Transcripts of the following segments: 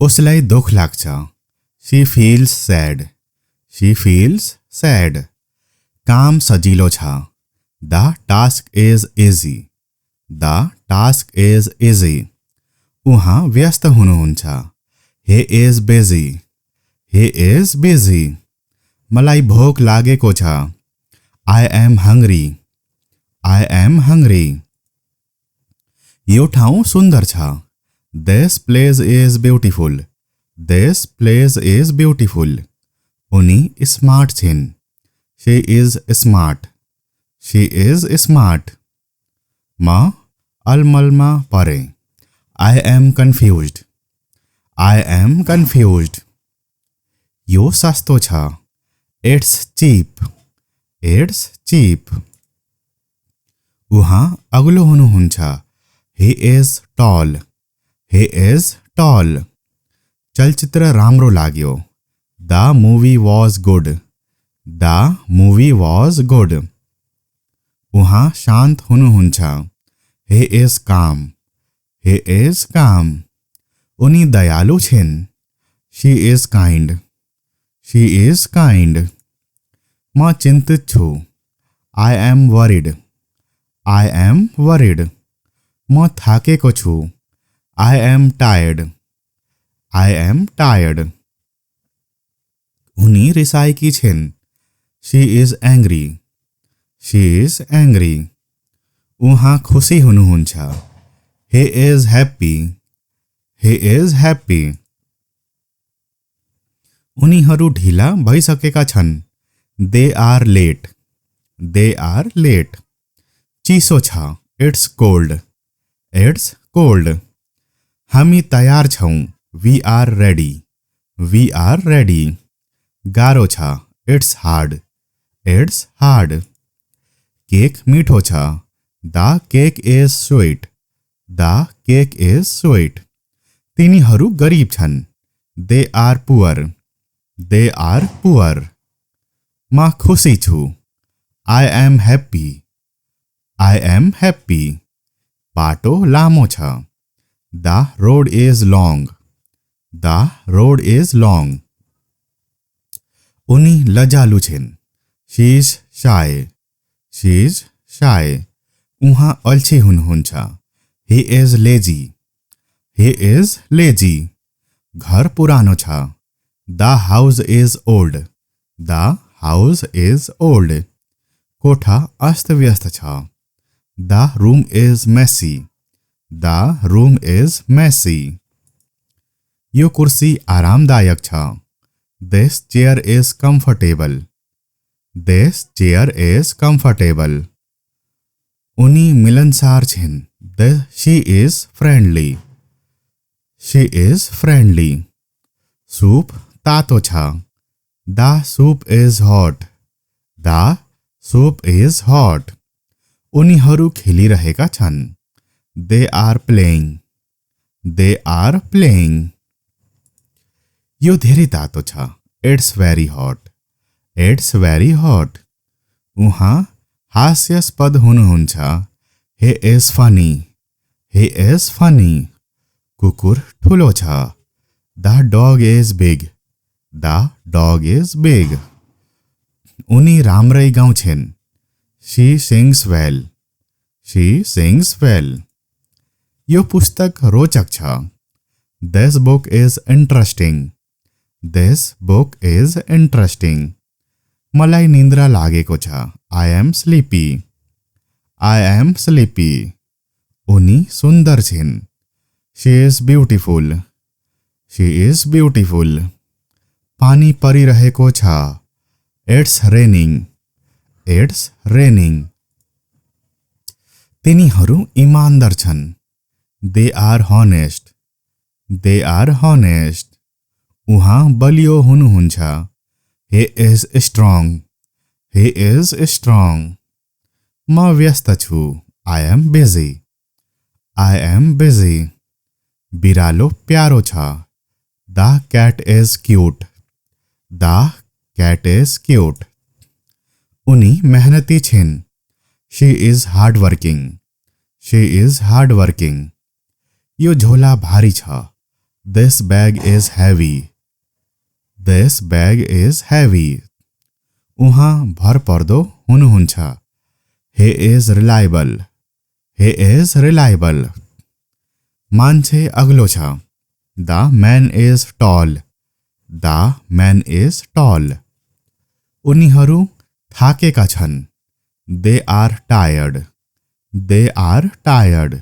उसलाई दुख लाग्छ। She feels sad. She feels sad. काम सजिलो छ। The task is easy. The task is easy. उहाँ व्यस्त हुनुहुन्छ। he is busy। he is busy। मलाई भोक लागेको छ। I am hungry। I am hungry। यो ठाउँ सुन्दर छ। This place is beautiful। This place is beautiful। उनी स्मार्ट छिन्। She is smart। She is smart। म अलमलमा परे। I am confused। I am confused। यो सस्तो छ। It's cheap। It's cheap। उहाँ अग्लो हुनुहुन्छ। He is tall। He is tall। चलचित्र राम्रो लाग्यो। The movie was good। The movie was good। उहाँ शान्त हुनुहुन्छ। He is calm। He is calm। उनी दयालु छिन्। She is kind। She is kind। म चिन्तित छु। I am worried। I am worried। म थाकेको छु। I am tired। I am tired। उनी रिसाएकी छिन्। She is angry। She is angry। उहाँ खुसी हुनुहुन्छ। He is happy। He is happy। उनीहरू ढिला भइसकेका छन्। They are late। They are late। चिसो छ। It's cold। It's cold। हामी तयार छौँ। We are ready। We are ready। गाह्रो छ। It's hard। It's hard। Cake मिठो छ। The cake is sweet। The cake is sweet। तिनीहरू गरिब छन्। They are poor। They are poor। म खुसी छु। I am happy। I am happy। बाटो लामो छ। The road is long। The road is long। उनी लजालु छिन्। She is shy। She is shy। उहाँ अल्छी हुनुहुन्छ। He is lazy। He is lazy। घर पुरानो छ। The house is old। The house is old। कोठा अस्तव्यस्त छ। The room is messy। The room is messy। यो कुर्सी आरामदायक छ। This chair is comfortable। This chair is comfortable। उनी मिलनसार छिन्। She is friendly। She is friendly। Soup तातो छ। The soup is hot। The soup is hot। उनीहरू खेलिरहेका छन्। They are playing। They are playing। यो धेरै तातो छ। It's very hot। It's very hot। उहाँ हास्यास्पद हुनुहुन्छ। He is funny। He is funny। कुकुर ठुलो छ। The dog is big। The dog is big। उनी राम्रै गाउँछिन्। She sings well। She sings well। यो पुस्तक रोचक छ। This book is interesting। This book is interesting। मलाई निन्द्रा लागेको छ। I am sleepy। I am sleepy। उनी सुन्दर छिन्। She is beautiful। She is beautiful। पानी परिरहेको छ। It's raining। It's raining। तिनीहरू इमानदार छन्। They are honest। They are honest। उहाँ बलियो हुनुहुन्छ। He is strong। He is strong। म व्यस्त छु। I am busy। I am busy। बिरालो प्यारो छ। The cat is cute। The cat is cute। उनी मेहनती छिन्। She is hardworking। She is hardworking। यो झोला भारी छ। This bag is heavy. This bag is heavy. उहाँ भरपर्दो हुनुहुन्छ. He is reliable. He is reliable. मान्छे अग्लो छ. The man is tall. The man is tall. उनीहरू थाकेका छन्. They are tired. They are tired.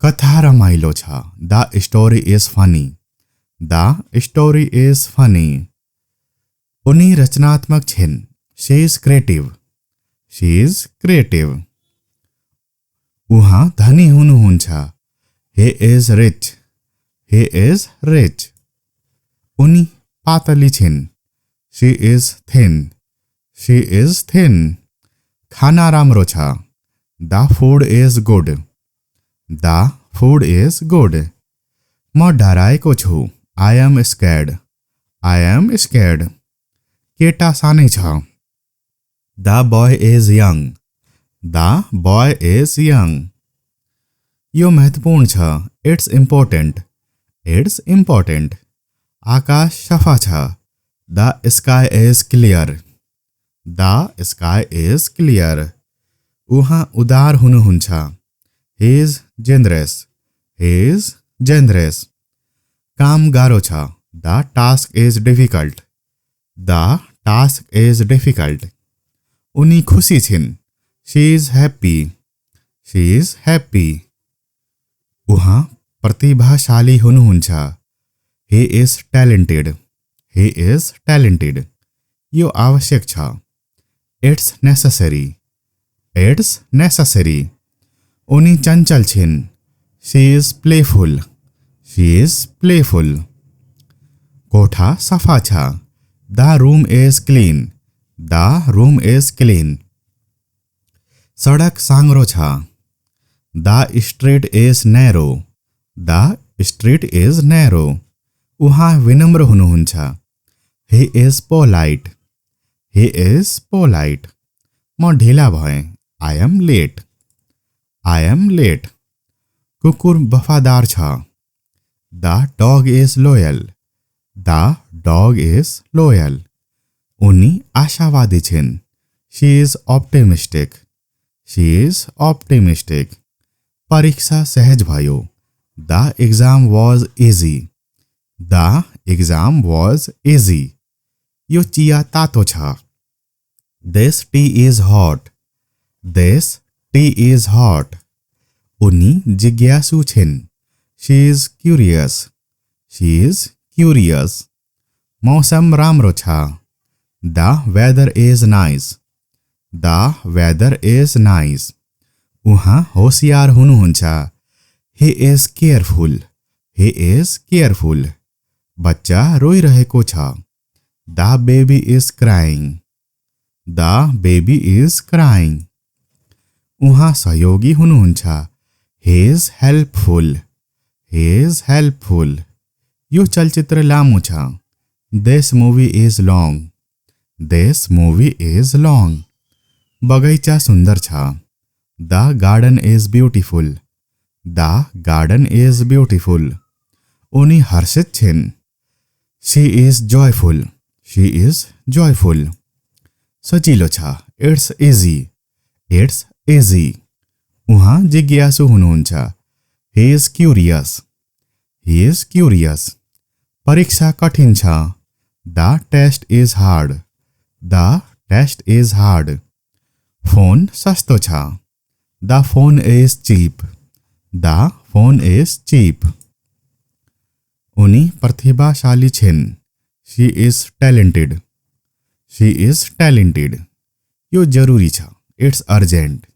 कथा रमाइलो छ. The story is funny. The story is funny. उनी रचनात्मक छिन्. She is creative. She is creative. उहाँ धनी हुनुहुन्छ. He is rich. He is rich. उनी पातली छिन्. She is thin. She is thin. खाना राम्रो छ. The food is good. The food is good. म डराएको छु. I am scared. I am scared. केटा सानै छ. The boy is young. The boy is young. यो महत्वपूर्ण छ. It's important. It's important. आकाश सफा छ. The sky is clear. The sky is clear. उहाँ उदार हुनुहुन्छ. He is generous. He is generous. काम गाह्रो छ. The task is difficult. The task is difficult. उनी खुसी छिन्. She is happy. She is happy. उहाँ प्रतिभाशाली हुनुहुन्छ. He is talented. He is talented. यो आवश्यक छ. It's necessary. It's necessary. उनी चञ्चल छिन्. She is playful. She is playful. कोठा सफा छ. The room is clean. The room is clean. सडक साङ्ग्रो छ. The street is narrow. The street is narrow. उहाँ विनम्र हुनुहुन्छ. He is polite. He is polite. म ढिला भएँ. I am late. I am late. कुकुर वफादार छ. The dog is loyal. The dog is loyal. उनी आशावादी छिन्. She is optimistic. She is optimistic. परीक्षा सहज भयो. The exam was easy. The exam was easy. Yo chia तातो छ. This tea is hot. This tea is hot. उनी जिज्ञासु छिन्. She is curious. She is curious. मौसम राम्रो छ. The weather is nice. The weather is nice. उहाँ होशियार हुनुहुन्छ. He is careful. He is careful. बच्चा रोइरहेको छ. The baby is crying. The baby is crying. उहाँ सहयोगी हुनुहुन्छ. He is helpful. He is helpful. यो चलचित्र लामो छ. This movie is long. This movie is long. बगैँचा सुन्दर छ. The garden is beautiful. The garden is beautiful. उनी हर्षित छिन्. She is joyful. She is joyful. सजिलो छ. It's easy. It's easy. उहाँ जिज्ञासु हुनुहुन्छ. He is curious. He is curious. परीक्षा कठिन छ. The test is hard. The test is hard. Phone सस्तो छ. The phone is cheap. The phone is cheap. उनी प्रतिभाशाली छिन्. She is talented. She is talented. यो जरुरी छ. It's urgent.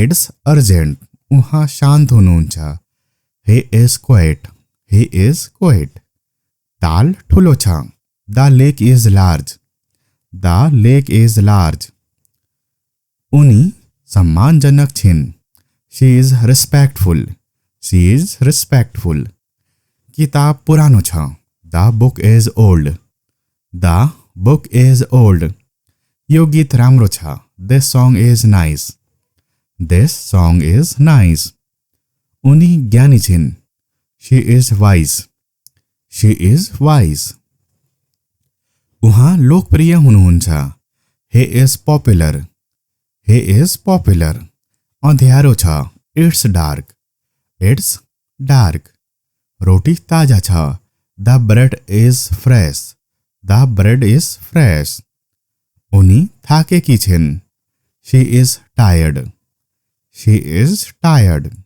It's urgent. उहाँ शान्त हुनुहुन्छ. He is quiet. He is quiet. ताल ठुलो छ. The lake is large. The lake is large. उनी सम्मानजनक छिन्. She is respectful. She is respectful. किताब पुरानो छ. The book is old. The book is old. यो गीत राम्रो छ. This song is nice. This song is nice. उनी ज्ञानी छिन्. She is wise. She is wise. उहाँ लोकप्रिय हुनुहुन्छ। He is popular. He is popular. अँध्यारो छ। It's dark. It's dark. रोटी ताजा छ। The bread is fresh. The bread is fresh. उनी थाकेकी छिन्। She is tired. She is tired.